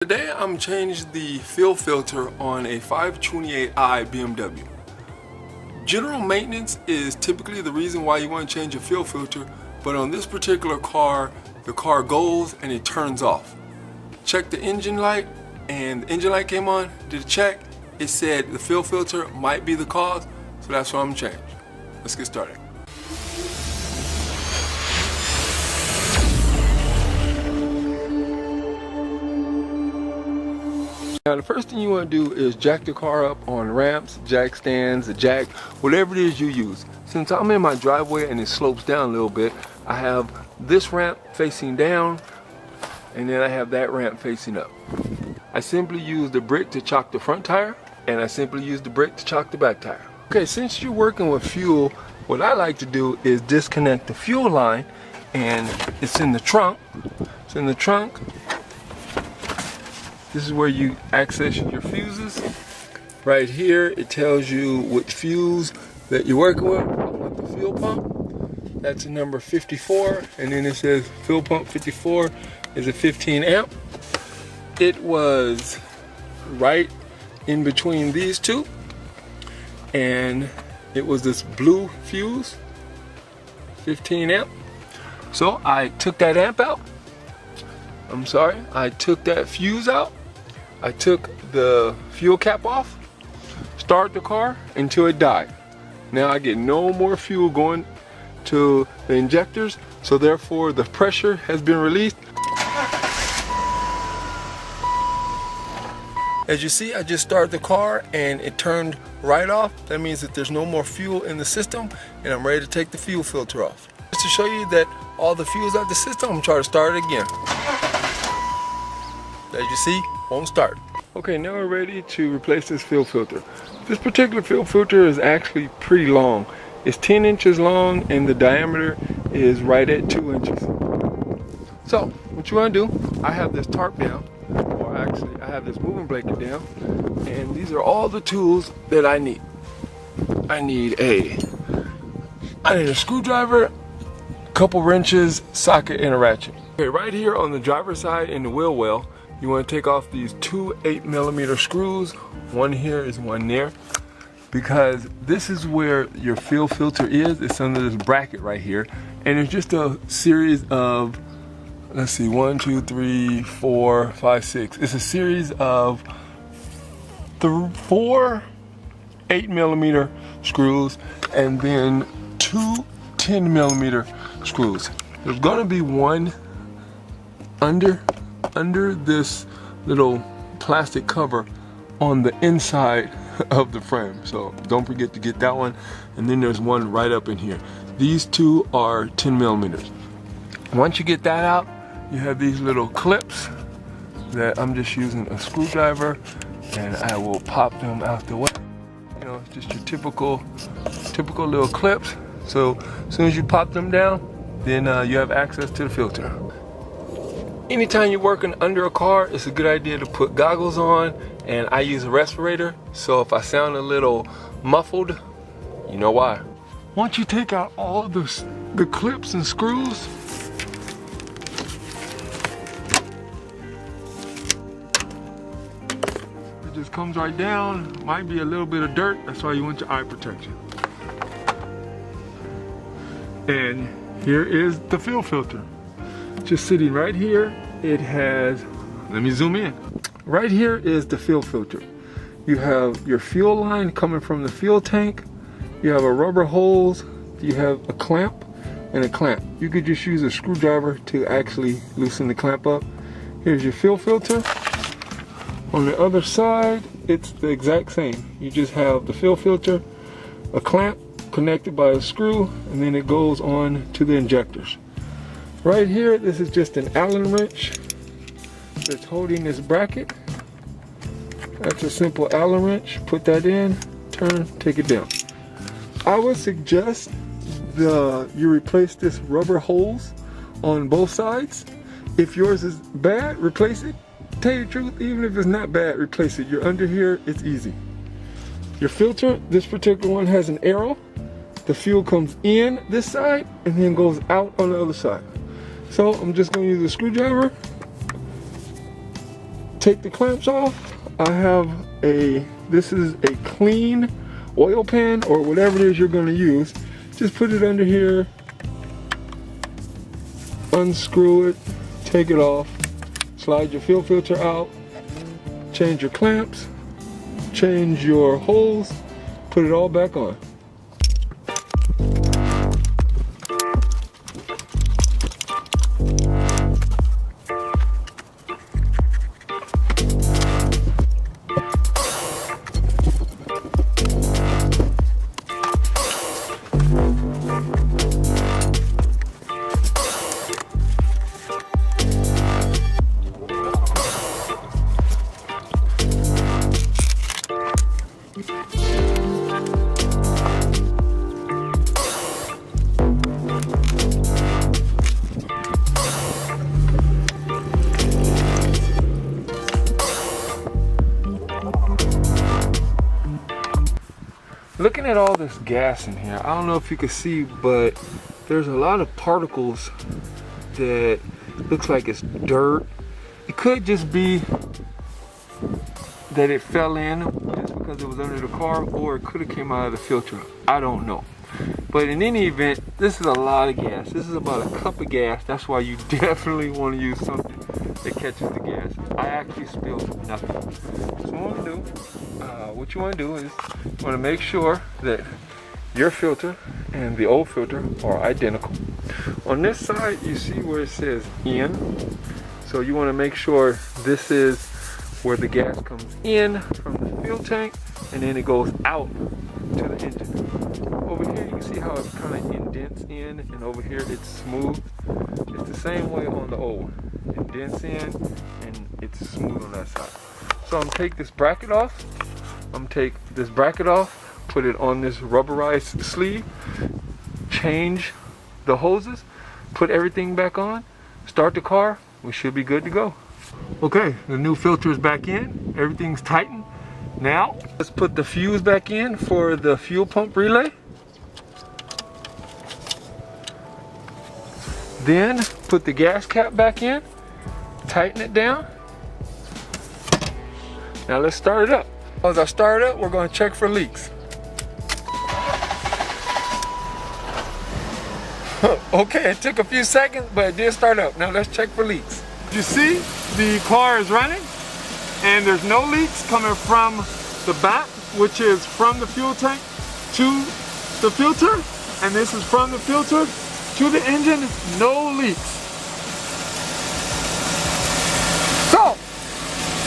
Today I'm changing the fuel filter on a 528i BMW. General maintenance is typically the reason why you want to change your fuel filter, but on this particular car, the car goes and it turns off. Check the engine light, and the engine light came on, did a check, it said the fuel filter might be the cause, so that's what I'm changing. Let's get started. Now the first thing you want to do is jack the car up on ramps, jack stands, a jack, whatever it is you use. Since I'm in my driveway and it slopes down a little bit, I have this ramp facing down and then I have that ramp facing up. I simply use the brick to chock the front tire and I simply use the brick to chock the back tire. Okay, since you're working with fuel, what I like to do is disconnect the fuel line, and it's in the trunk. It's in the trunk. This is where you access your fuses. Right here, it tells you which fuse that you're working with the fuel pump. That's a number 54, and then it says fuel pump 54 is a 15 amp. It was right in between these two, and it was this blue fuse, 15 amp. So I took that amp out. I took that fuse out. I took the fuel cap off, start the car until it died. Now I get no more fuel going to the injectors, so therefore the pressure has been released. As you see, I just started the car and it turned right off. That means that there's no more fuel in the system and I'm ready to take the fuel filter off. Just to show you that all the fuel's out the system, I'm gonna try to start it again. As you see, won't start. Okay, now we're ready to replace this fuel filter. This particular fuel filter is actually pretty long. It's 10 inches long and the diameter is right at 2 inches. So, what you want to do, I have this tarp down, or actually I have this moving blanket down, and these are all the tools that I need. I need a screwdriver, couple wrenches, socket, and a ratchet. Okay, right here on the driver's side in the wheel well, you want to take off these two 8mm screws. One here is one there, because this is where your fuel filter is. It's under this bracket right here, and it's just a series of, let's see, 1, 2, 3, 4, 5, 6. It's a series of 4 8mm screws and then 2 10mm screws. There's gonna be one under this little plastic cover on the inside of the frame, so don't forget to get that one. And then there's one right up in here. These two are 10mm. Once you get that out, you have these little clips that I'm just using a screwdriver, and I will pop them out the way. You know, it's just your typical little clips. So as soon as you pop them down, then you have access to the filter. Anytime you're working under a car, it's a good idea to put goggles on, and I use a respirator, so if I sound a little muffled, you know why. Once you take out all of the clips and screws, it just comes right down. Might be a little bit of dirt, that's why you want your eye protection. And here is the fuel filter. Just sitting right here, it has, let me zoom in. Right here is the fuel filter. You have your fuel line coming from the fuel tank. You have a rubber hose. You have a clamp and a clamp. You could just use a screwdriver to actually loosen the clamp up. Here's your fuel filter. On the other side, it's the exact same. You just have the fuel filter, a clamp connected by a screw, and then it goes on to the injectors. Right here, this is just an Allen wrench that's holding this bracket. That's a simple Allen wrench. Put that in, turn, take it down. I would suggest you replace this rubber hose on both sides. If yours is bad, replace it. Tell you the truth, even if it's not bad, replace it. You're under here, it's easy. Your filter, this particular one has an arrow. The fuel comes in this side and then goes out on the other side. So I'm just going to use a screwdriver take the clamps off, I have this is a clean oil pan or whatever it is you're going to use. Just put it under here, unscrew it, take it off, slide your fuel filter out, change your clamps, change your holes, put it all back on. Looking at all this gas in here, I don't know if you can see, but there's a lot of particles that looks like it's dirt. It could just be that it fell in just because it was under the car, or it could have came out of the filter. I don't know. But in any event, this is a lot of gas. This is about a cup of gas. That's why you definitely want to use something that catches the gas. I actually spilled nothing. So what you want to do is you want to make sure that your filter and the old filter are identical. On this side, you see where it says in. So you want to make sure this is where the gas comes in from the fuel tank, and then it goes out to the engine. Over here you can see how it kind of indents in, and over here it's smooth. It's the same way on the old one. It indents in and it's smooth on that side. So I'm gonna take this bracket off. Put it on this rubberized sleeve, change the hoses, put everything back on, start the car. We should be good to go. Okay, the new filter is back in, everything's tightened. Now, let's put the fuse back in for the fuel pump relay. Then, put the gas cap back in, tighten it down. Now let's start it up. As I start it up, we're going to check for leaks. Okay, it took a few seconds, but it did start up. Now let's check for leaks. You see, the car is running, and there's no leaks coming from the back, which is from the fuel tank to the filter, and this is from the filter to the engine, no leaks. So,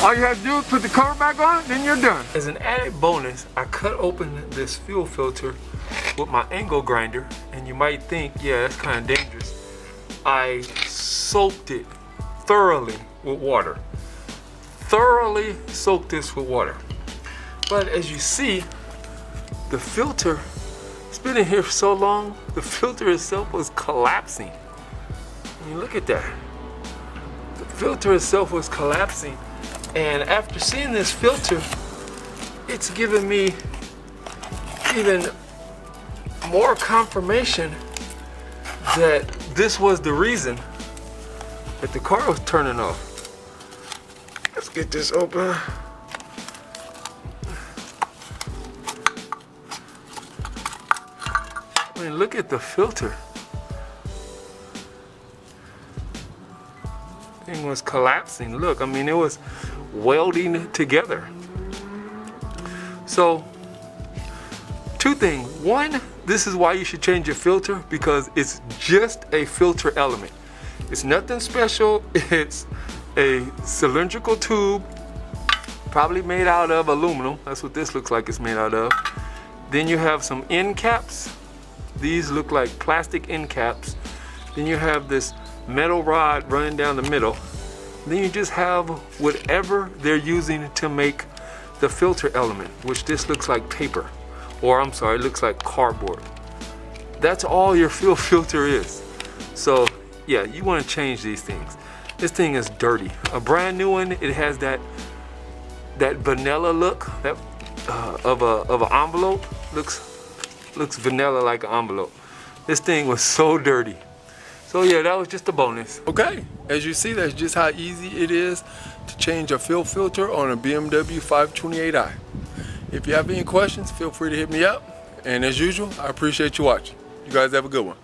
all you have to do is put the cover back on, then you're done. As an added bonus, I cut open this fuel filter with my angle grinder, and you might think, yeah, that's kind of dangerous. I soaked it thoroughly with water. Thoroughly soaked this with water. But as you see, the filter, it's been in here for so long, the filter itself was collapsing. I mean, look at that. The filter itself was collapsing. And after seeing this filter, it's given me even more confirmation that this was the reason that the car was turning off. Let's get this open. I mean, look at the filter. Thing was collapsing. Look, I mean, it was welding together. So, two things. One, this is why you should change your filter, because it's just a filter element. It's nothing special. It's a cylindrical tube, probably made out of aluminum. That's what this looks like it's made out of. Then you have some end caps. These look like plastic end caps. Then you have this metal rod running down the middle. Then you just have whatever they're using to make the filter element, which this looks like paper, or I'm sorry, it looks like cardboard. That's all your fuel filter is. So yeah, you want to change these things. This thing is dirty. A brand new one, it has that vanilla look, that of an envelope. Looks vanilla like an envelope. This thing was so dirty. So yeah, that was just a bonus. Okay, as you see, that's just how easy it is to change a fuel filter on a BMW 528i. If you have any questions, feel free to hit me up. And as usual, I appreciate you watching. You guys have a good one.